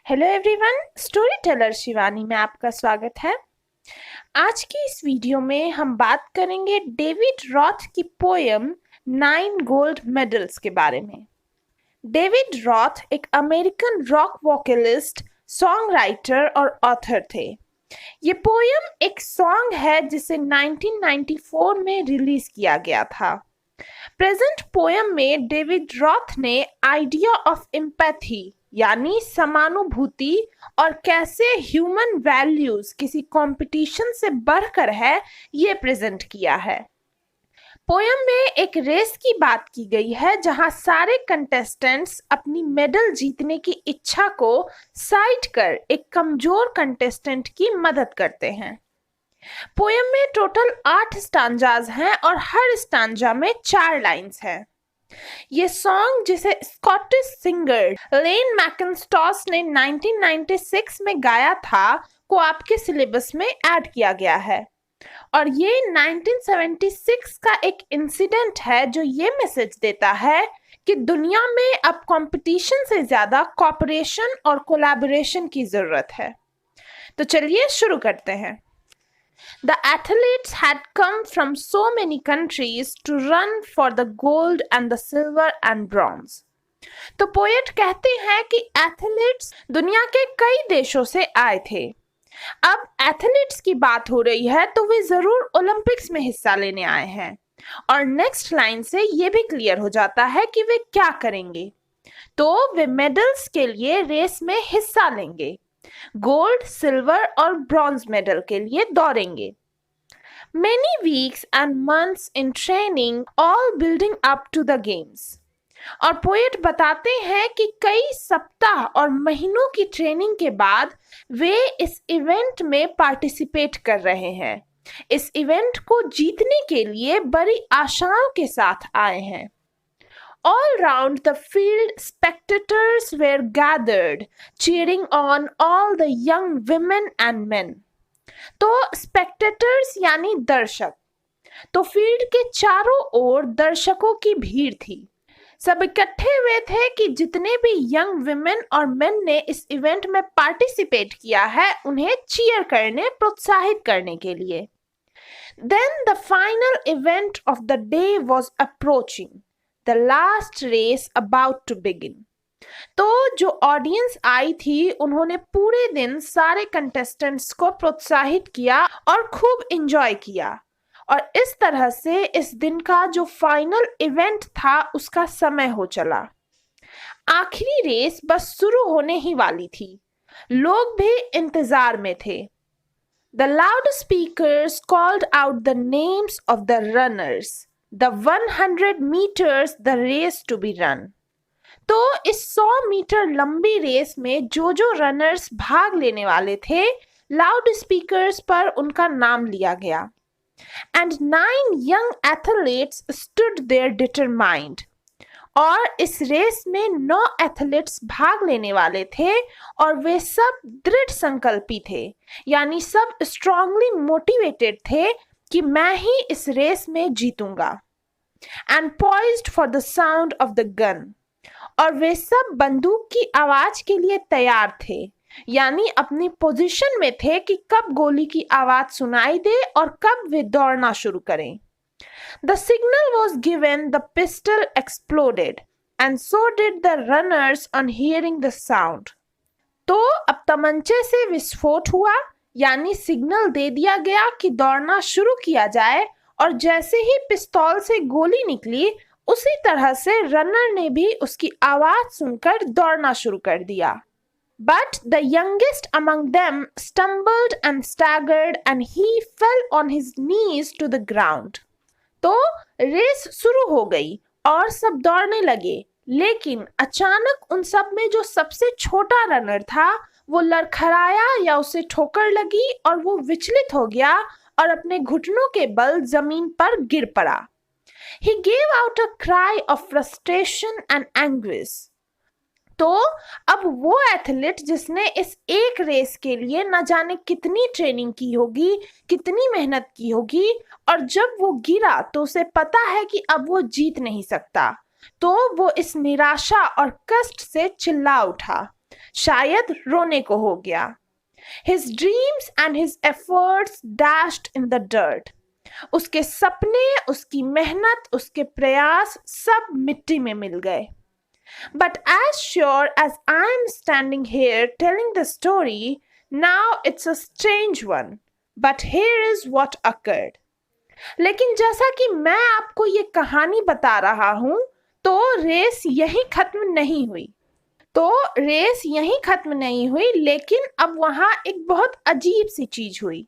Hello everyone, story teller Shivani में आपका स्वागत है। आज की इस वीडियो में हम बात करेंगे डेविड रॉथ की पोयम 9 गोल्ड मेडल्स के बारे में। डेविड रॉथ एक American rock vocalist, song writer और ऑथर थे। ये पोयम एक सॉन्ग है जिसे 1994 में रिलीज किया गया था। प्रेजेंट पोयम में डेविड रॉथ ने आइडिया ऑफ एम्पैथी यानी समानुभूति और कैसे ह्यूमन वैल्यूज किसी कंपटीशन से बढ़कर है ये प्रेजेंट किया है। पोयम में एक रेस की बात की गई है जहां सारे कंटेस्टेंट्स अपनी मेडल जीतने की इच्छा को साइड कर एक कमजोर कंटेस्टेंट की मदद करते हैं। पोयम में टोटल 8 स्टांजाज हैं और हर स्टांजा में 4 लाइंस हैं। ये सॉन्ग जिसे स्कॉटिश सिंगर लेन मैकिन्टॉश ने 1996 में गाया था को आपके सिलेबस में ऐड किया गया है और ये 1976 का एक इंसिडेंट है जो ये मैसेज देता है कि दुनिया में अब कंपटीशन से ज्यादा कोऑपरेशन और कोलैबोरेशन की जरूरत है। तो चलिए शुरू करते हैं। The athletes had come from so many countries to run for the gold and the silver and bronze. तो पोएट कहते हैं कि एथलीट्स दुनिया के कई देशों से आए थे। अब एथलीट्स की बात हो रही है तो वे जरूर ओलंपिक्स में हिस्सा लेने आए हैं और नेक्स्ट लाइन से ये भी क्लियर हो जाता है कि वे क्या करेंगे। तो वे मेडल्स के लिए रेस में हिस्सा लेंगे, गोल्ड, सिल्वर और ब्रॉन्ज मेडल के लिए दौड़ेंगे। Many weeks and months in training, all building up to the games. और पोएट बताते हैं कि कई सप्ताह और महीनों की ट्रेनिंग के बाद वे इस इवेंट में पार्टिसिपेट कर रहे हैं। इस इवेंट को जीतने के लिए बड़ी आशाओं के साथ आए हैं। All round the field, spectators were gathered, cheering on all the young women and men. तो spectators यानी दर्शक, तो फील्ड के चारों ओर दर्शकों की भीड़ थी। सब इकट्ठे हुए थे कि जितने भी यंग विमेन और मेन ने इस इवेंट में पार्टिसिपेट किया है उन्हें चीयर करने, प्रोत्साहित करने के लिए। Then the final event of the day was approaching. The last race about to begin. तो जो ऑडियंस आई थी उन्होंने पूरे दिन सारे कंटेस्टेंट्स को प्रोत्साहित किया और खूब एंजॉय किया और इस तरह से इस दिन का जो फाइनल इवेंट था उसका समय हो चला। आखिरी रेस बस शुरू होने ही वाली थी, लोग भी इंतजार में थे। The loudspeakers called out the names of the runners. The 100 meters the race to be run. तो इस 100 मीटर लंबी रेस में जो रनर्स भाग लेने वाले थे, लाउड स्पीकर्स पर उनका नाम लिया गया। And 9 young athletes stood there determined. और इस रेस में 9 एथलीट्स भाग लेने वाले थे और वे सब दृढ़ संकल्पी थे, यानी सब स्ट्रांगली मोटिवेटेड थे कि मैं ही इस रेस में जीतूंगा। And poised for the sound of the gun. और वे सब बंदूक की आवाज के लिए तैयार थे, यानी अपनी पोजीशन में थे कि कब गोली की आवाज सुनाई दे और कब वे दौड़ना शुरू करें। The signal was given, the pistol exploded, and so did the runners on hearing the sound. तो अब तमंचे से विस्फोट हुआ, यानी सिग्नल दे दिया गया कि दौड़ना शुरू किया जाए और जैसे ही पिस्तौल से गोली निकली उसी तरह से रनर ने भी उसकी आवाज सुनकर दौड़ना शुरू कर दिया। But the youngest among them stumbled and staggered and he fell on his knees to the ground. तो रेस शुरू हो गई और सब दौड़ने लगे, लेकिन अचानक उन सब में जो सबसे छोटा रनर था वो लड़खड़ाया या उसे ठोकर लगी और वो विचलित हो गया और अपने घुटनों के बल जमीन पर गिर पड़ा। He gave out a cry of frustration and anguish. तो अब वो एथलीट जिसने इस एक रेस के लिए न जाने कितनी ट्रेनिंग की होगी, कितनी मेहनत की होगी, और जब वो गिरा तो उसे पता है कि अब वो जीत नहीं सकता, तो वो इस निराशा और कष्ट से चिल्ला उठा। शायद रोने को हो गया। His dreams and his efforts dashed in the dirt. उसके सपने, उसकी मेहनत, उसके प्रयास सब मिट्टी में मिल गए। But as sure as I am standing here telling the story, now it's a strange one. But here is what occurred. लेकिन जैसा कि मैं आपको ये कहानी बता रहा हूं, तो रेस यहीं खत्म नहीं हुई, लेकिन अब वहां एक बहुत अजीब सी चीज हुई।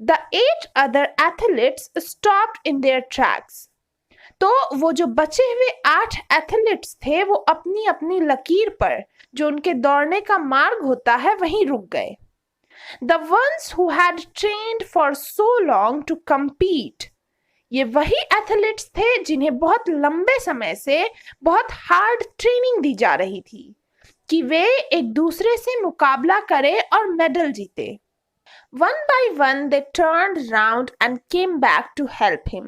The 8 other athletes stopped in their tracks. तो वो जो बचे हुए 8 एथलीट्स थे वो अपनी अपनी लकीर पर, जो उनके दौड़ने का मार्ग होता है, वहीं रुक गए। The ones who had trained for so long to compete. ये वही एथलीट्स थे जिन्हें बहुत लंबे समय से बहुत हार्ड ट्रेनिंग दी जा रही थी कि वे एक दूसरे से मुकाबला करें और मेडल जीते। One by one they turned round and came back to help him.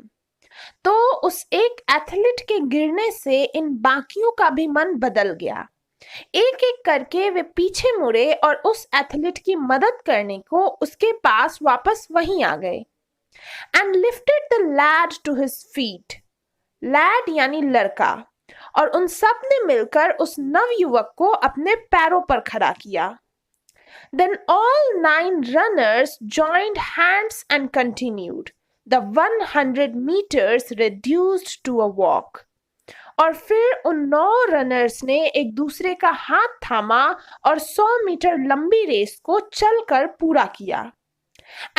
तो उस एक एथलीट के गिरने से इन बाकियों का भी मन बदल गया। एक एक करके वे पीछे मुड़े और उस एथलीट की मदद करने को उसके पास वापस वहीं आ गए। And lifted the lad to his feet. Lad यानी लड़का। और उन सब ने मिलकर उस नवयुवक को अपने पैरों पर खड़ा किया। Then all 9 runners joined hands and continued. The 100 meters reduced to a walk. और फिर उन 9 रनर्स ने एक दूसरे का हाथ थामा और 100 मीटर लंबी रेस को चलकर पूरा किया।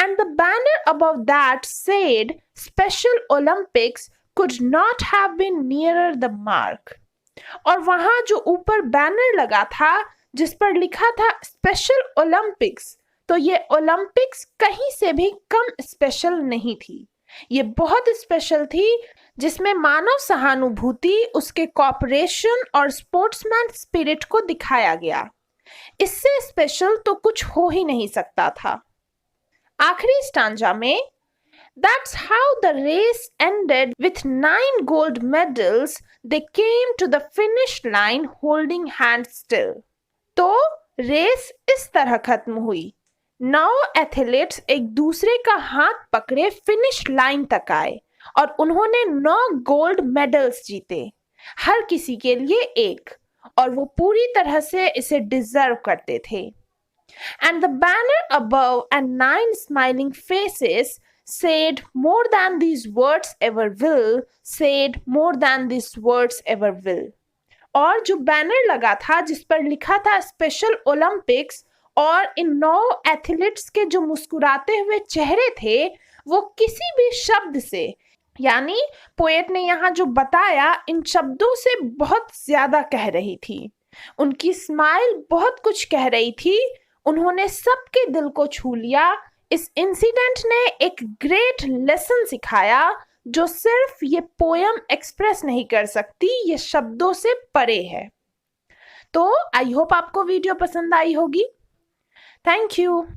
And the banner above that said, Special Olympics could not have been nearer the mark. और वहां जो ऊपर बैनर लगा था जिस पर लिखा था स्पेशल ओलंपिक्स, तो ये ओलंपिक्स कहीं से भी कम स्पेशल नहीं थी। ये बहुत स्पेशल थी, जिसमें मानव सहानुभूति, उसके कॉपरेशन और स्पोर्ट्समैन स्पिरिट को दिखाया गया। इससे स्पेशल तो कुछ हो ही नहीं सकता था। आखिरी स्टांजा में That's how the race ended with 9 gold medals. They came to the finish line holding hands still. तो रेस इस तरह खत्म हुई। 9 एथलीट्स एक दूसरे का हाथ पकड़े फिनिश लाइन तक आए और उन्होंने 9 गोल्ड मेडल्स जीते, हर किसी के लिए एक, और वो पूरी तरह से इसे डिजर्व करते थे। And the banner above and 9 smiling faces said more than these words ever will, said more than these words ever will. और जो बैनर लगा था जिस पर लिखा था स्पेशल ओलंपिक्स, और इन 9 एथलीट्स के जो मुस्कुराते हुए चेहरे थे, वो किसी भी शब्द से, यानी पोएट ने यहाँ जो बताया, इन शब्दों से बहुत ज्यादा कह रही थी। उनकी स्माइल बहुत कुछ कह रही थी। उन्होंने सबके दिल को छू लिया। इस इंसिडेंट ने एक ग्रेट लेसन सिखाया जो सिर्फ ये पोयम एक्सप्रेस नहीं कर सकती, ये शब्दों से परे है। तो आई होप आपको वीडियो पसंद आई होगी। Thank you.